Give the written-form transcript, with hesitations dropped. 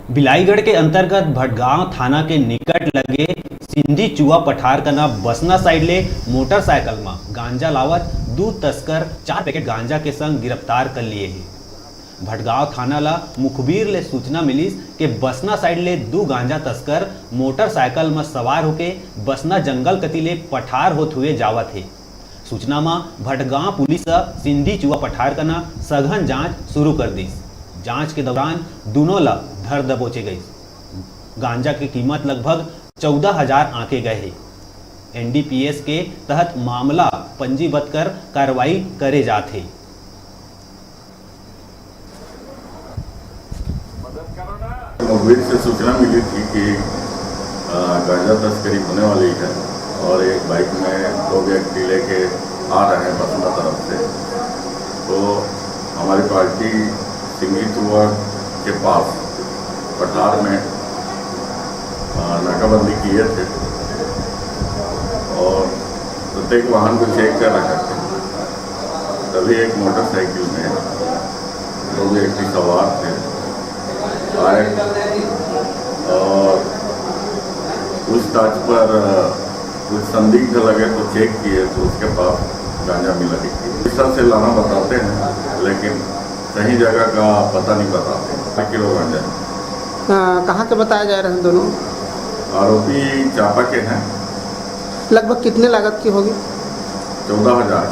बिलाईगढ़ के अंतर्गत भटगांव थाना के निकट लगे सिंधी चुआ पठार कना बसना साइड ले मोटरसाइकिल में गांजा लावत दो तस्कर 4 पैकेट गांजा के संग गिरफ्तार कर लिए हैं। भटगांव थाना ला मुखबिर ले सूचना मिलीस कि बसना साइड ले दो गांजा तस्कर मोटरसाइकिल में सवार होके बसना जंगल कती ले पठार होत हुए जावत है। सूचना में भटगांव पुलिस सिंधी चुआ पठार कना सघन जांच शुरू कर दी। जांच के दौरान दोनों ला धर दबोचे गई। गांजा की कीमत लगभग 14,000 आंके गए है। एनडीपीएस के तहत मामला पंजीबद्ध कर कार्रवाई करे जाते। मुखबिर से सूचना मिली थी कि गांजा तस्करी होने वाली है और एक बाइक में 2 व्यक्ति लेके आ रहे हैं बसना तरफ से। तो हमारी पार्टी सिंधी चुआ के पास पठार में नाकाबंदी किए थे और प्रत्येक वाहन को चेक कर रहे थे। तभी एक मोटरसाइकिल में 2 व्यक्ति सवार थे आए और पूछताछ पर कुछ संदिग्ध लगे तो चेक किए तो उसके पास गांजा मिला दिखती। इस तरह से लाना बताते हैं लेकिन सही जगह का पता नहीं बताते। 1 किलो गांजा कहाँ के बताया जा रहे हैं दोनों आरोपी चापा के हैं। लगभग कितने लागत की होगी? 14,000।